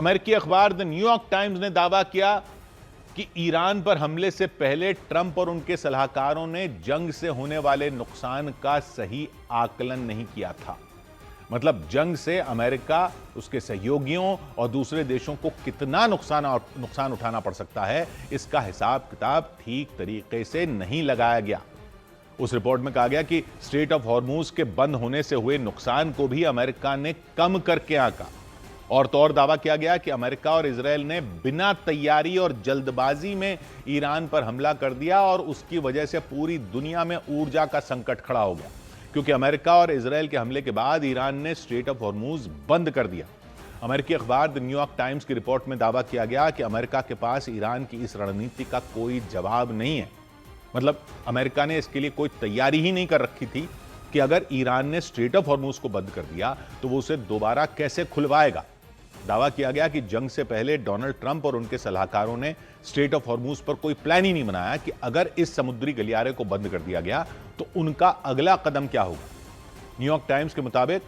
अमेरिकी अखबार the New York times ने दावा किया कि ईरान पर हमले से पहले ट्रंप और उनके सलाहकारों ने जंग से होने वाले नुकसान का सही आकलन नहीं किया था। मतलब जंग से अमेरिका, उसके सहयोगियों और दूसरे देशों को कितना नुकसान उठाना पड़ सकता है, इसका हिसाब किताब ठीक तरीके से नहीं लगाया गया। उस रिपोर्ट में कहा गया कि स्ट्रेट ऑफ हॉर्मूज के बंद होने से हुए नुकसान को भी अमेरिका ने कम करके आंका। और तो और दावा किया गया कि अमेरिका और इजरायल ने बिना तैयारी और जल्दबाजी में ईरान पर हमला कर दिया और उसकी वजह से पूरी दुनिया में ऊर्जा का संकट खड़ा हो गया, क्योंकि अमेरिका और इजरायल के हमले के बाद ईरान ने स्ट्रेट ऑफ हॉर्मूज बंद कर दिया। अमेरिकी अखबार द न्यूयॉर्क टाइम्स की रिपोर्ट में दावा किया गया कि अमेरिका के पास ईरान की इस रणनीति का कोई जवाब नहीं है। मतलब अमेरिका ने इसके लिए कोई तैयारी ही नहीं कर रखी थी कि अगर ईरान ने स्ट्रेट ऑफ हॉर्मूज को बंद कर दिया तो वो उसे दोबारा कैसे खुलवाएगा। दावा किया गया कि जंग से पहले डोनाल्ड ट्रंप और उनके सलाहकारों ने स्ट्रेट ऑफ हॉर्मूज पर कोई प्लान ही नहीं बनाया कि अगर इस समुद्री गलियारे को बंद कर दिया गया तो उनका अगला कदम क्या होगा। न्यूयॉर्क टाइम्स के मुताबिक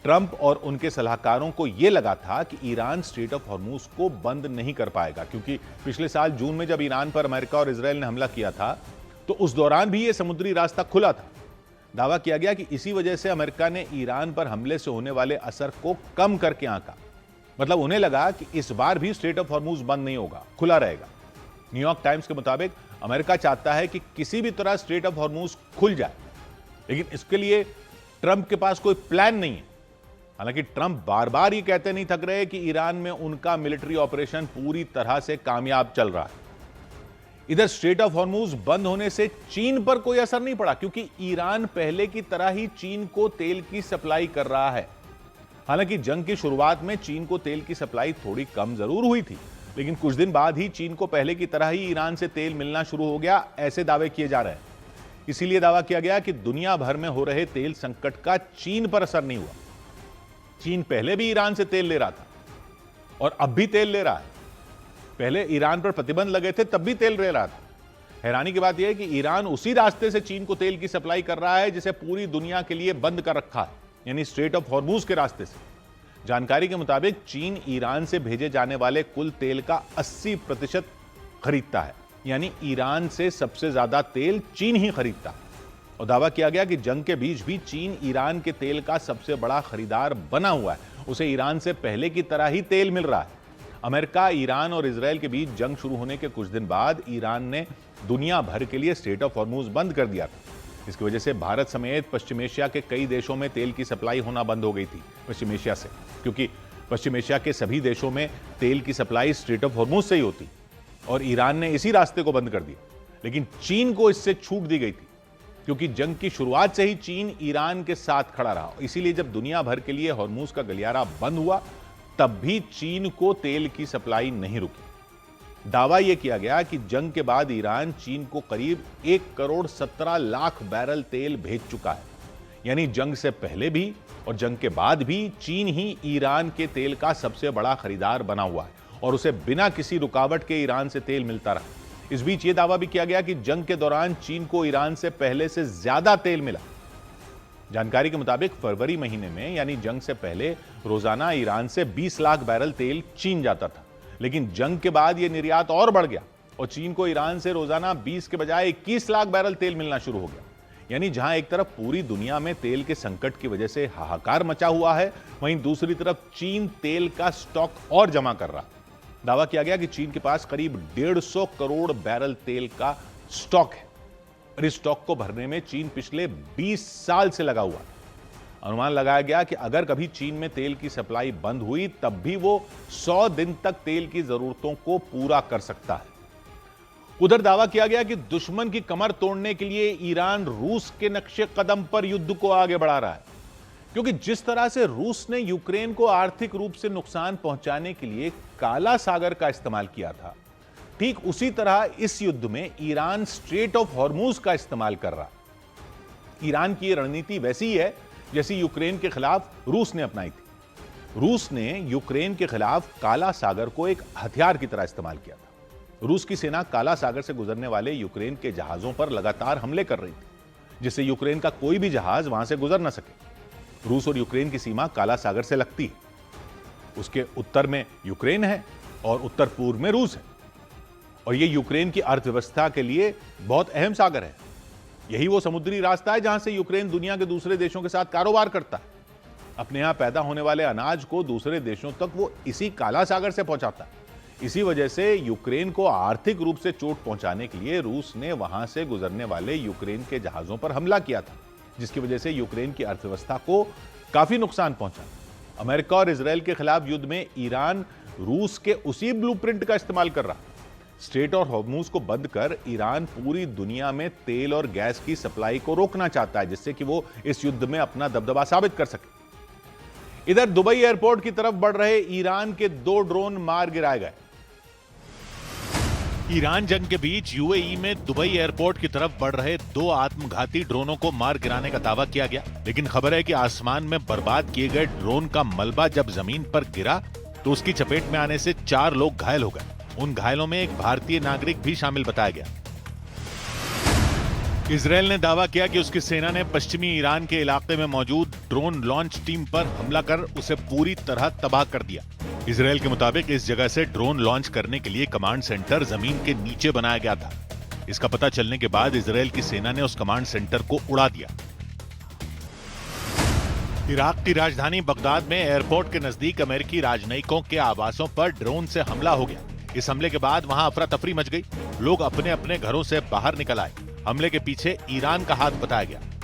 ट्रंप और उनके सलाहकारों को यह लगा था कि ईरान स्ट्रेट ऑफ हॉर्मूज को बंद नहीं कर पाएगा, क्योंकि पिछले साल जून में जब ईरान पर अमेरिका और इजरायल ने हमला किया था तो उस दौरान भी यह समुद्री रास्ता खुला था। दावा किया गया कि इसी वजह से अमेरिका ने ईरान पर हमले से होने वाले असर को कम करके आंका। मतलब उन्हें लगा कि इस बार भी स्ट्रेट ऑफ हॉर्मूज बंद नहीं होगा, खुला रहेगा। न्यूयॉर्क टाइम्स के मुताबिक अमेरिका चाहता है कि किसी भी तरह स्ट्रेट ऑफ हॉर्मूज खुल जाए, लेकिन इसके लिए ट्रंप के पास कोई प्लान नहीं है। हालांकि ट्रंप बार बार ये कहते नहीं थक रहे कि ईरान में उनका मिलिट्री ऑपरेशन पूरी तरह से कामयाब चल रहा है। इधर स्ट्रेट ऑफ हॉर्मूज बंद होने से चीन पर कोई असर नहीं पड़ा, क्योंकि ईरान पहले की तरह ही चीन को तेल की सप्लाई कर रहा है। हालांकि जंग की शुरुआत में चीन को तेल की सप्लाई थोड़ी कम जरूर हुई थी, लेकिन कुछ दिन बाद ही चीन को पहले की तरह ही ईरान से तेल मिलना शुरू हो गया, ऐसे दावे किए जा रहे हैं। इसीलिए दावा किया गया कि दुनिया भर में हो रहे तेल संकट का चीन पर असर नहीं हुआ। चीन पहले भी ईरान से तेल ले रहा था और अब भी तेल ले रहा है। पहले ईरान पर प्रतिबंध लगे थे तब भी तेल ले रहा था। हैरानी की बात यह है कि ईरान उसी रास्ते से चीन को तेल की सप्लाई कर रहा है जिसे पूरी दुनिया के लिए बंद कर रखा है, यानी स्ट्रेट ऑफ हॉर्मूज के रास्ते से। जानकारी के मुताबिक चीन ईरान से भेजे जाने वाले कुल तेल का 80% खरीदता है, यानी ईरान से सबसे ज्यादा तेल चीन ही खरीदता है। और दावा किया गया कि जंग के बीच भी चीन ईरान के तेल का सबसे बड़ा खरीदार बना हुआ है। उसे ईरान से पहले की तरह ही तेल मिल रहा है। अमेरिका, ईरान और इजरायल के बीच जंग शुरू होने के कुछ दिन बाद ईरान ने दुनिया भर के लिए स्ट्रेट ऑफ हॉर्मूज बंद कर दिया था। इसकी वजह से भारत समेत पश्चिम एशिया के कई देशों में तेल की सप्लाई होना बंद हो गई थी पश्चिम एशिया से, क्योंकि पश्चिम एशिया के सभी देशों में तेल की सप्लाई स्ट्रेट ऑफ हॉर्मूज से ही होती और ईरान ने इसी रास्ते को बंद कर दिया। लेकिन चीन को इससे छूट दी गई थी, क्योंकि जंग की शुरुआत से ही चीन ईरान के साथ खड़ा रहा। इसीलिए जब दुनिया भर के लिए हॉर्मूज का गलियारा बंद हुआ तब भी चीन को तेल की सप्लाई नहीं रुकी। दावा यह किया गया कि जंग के बाद ईरान चीन को करीब 1,17,00,000 बैरल तेल भेज चुका है, यानी जंग से पहले भी और जंग के बाद भी चीन ही ईरान के तेल का सबसे बड़ा खरीदार बना हुआ है और उसे बिना किसी रुकावट के ईरान से तेल मिलता रहा। इस बीच यह दावा भी किया गया कि जंग के दौरान चीन को ईरान से पहले से ज्यादा तेल मिला। जानकारी के मुताबिक फरवरी महीने में, यानी जंग से पहले, रोजाना ईरान से 20 लाख बैरल तेल चीन जाता था, लेकिन जंग के बाद यह निर्यात और बढ़ गया और चीन को ईरान से रोजाना 20 के बजाय 21 लाख बैरल तेल मिलना शुरू हो गया। यानी जहां एक तरफ पूरी दुनिया में तेल के संकट की वजह से हाहाकार मचा हुआ है, वहीं दूसरी तरफ चीन तेल का स्टॉक और जमा कर रहा। दावा किया गया कि चीन के पास करीब 150 करोड़ बैरल तेल का स्टॉक है और इस स्टॉक को भरने में चीन पिछले 20 साल से लगा हुआ है। अनुमान लगाया गया कि अगर कभी चीन में तेल की सप्लाई बंद हुई तब भी वो 100 दिन तक तेल की जरूरतों को पूरा कर सकता है। उधर दावा किया गया कि दुश्मन की कमर तोड़ने के लिए ईरान रूस के नक्शे कदम पर युद्ध को आगे बढ़ा रहा है, क्योंकि जिस तरह से रूस ने यूक्रेन को आर्थिक रूप से नुकसान पहुंचाने के लिए काला सागर का इस्तेमाल किया था, ठीक उसी तरह इस युद्ध में ईरान स्ट्रेट ऑफ हॉर्मूज का इस्तेमाल कर रहा। ईरान की रणनीति वैसी ही है जैसी यूक्रेन के खिलाफ रूस ने अपनाई थी। रूस ने यूक्रेन के खिलाफ काला सागर को एक हथियार की तरह इस्तेमाल किया था। रूस की सेना काला सागर से गुजरने वाले यूक्रेन के जहाजों पर लगातार हमले कर रही थी, जिससे यूक्रेन का कोई भी जहाज वहां से गुजर न सके। रूस और यूक्रेन की सीमा काला सागर से लगती है। उसके उत्तर में यूक्रेन है और उत्तर पूर्व में रूस है। और यह यूक्रेन की अर्थव्यवस्था के लिए बहुत अहम सागर है। यही वो समुद्री रास्ता है जहां से यूक्रेन दुनिया के दूसरे देशों के साथ कारोबार करता है। अपने यहां पैदा होने वाले अनाज को दूसरे देशों तक वो इसी काला सागर से पहुंचाता है। इसी वजह से यूक्रेन को आर्थिक रूप से चोट पहुंचाने के लिए रूस ने वहां से गुजरने वाले यूक्रेन के जहाजों पर हमला किया था, जिसकी वजह से यूक्रेन की अर्थव्यवस्था को काफी नुकसान पहुंचा। अमेरिका और इजरायल के खिलाफ युद्ध में ईरान रूस के उसी ब्लूप्रिंट का इस्तेमाल कर रहा। स्ट्रेट और हॉर्मुज को बंद कर ईरान पूरी दुनिया में तेल और गैस की सप्लाई को रोकना चाहता है, जिससे कि वो इस युद्ध में अपना दबदबा साबित कर सके। इधर दुबई एयरपोर्ट की तरफ बढ़ रहे ईरान के 2 ड्रोन मार गिराए गए। ईरान जंग के बीच यूएई में दुबई एयरपोर्ट की तरफ बढ़ रहे 2 आत्मघाती ड्रोनों को मार गिराने का दावा किया गया, लेकिन खबर है कि आसमान में बर्बाद किए गए ड्रोन का मलबा जब जमीन पर गिरा तो उसकी चपेट में आने से 4 लोग घायल हो गए। उन घायलों में एक भारतीय नागरिक भी शामिल बताया गया। इजरायल ने दावा किया कि उसकी सेना ने पश्चिमी ईरान के इलाके में मौजूद ड्रोन लॉन्च टीम पर हमला कर उसे पूरी तरह तबाह कर दिया। इजरायल के मुताबिक इस जगह से ड्रोन लॉन्च करने के लिए कमांड सेंटर जमीन के नीचे बनाया गया था। इसका पता चलने के बाद इजरायल की सेना ने उस कमांड सेंटर को उड़ा दिया। इराक की राजधानी बगदाद में एयरपोर्ट के नजदीक अमेरिकी राजनयिकों के आवासों पर ड्रोन से हमला हो गया। इस हमले के बाद वहां अफरा तफरी मच गई। लोग अपने अपने घरों से बाहर निकल आए। हमले के पीछे ईरान का हाथ बताया गया।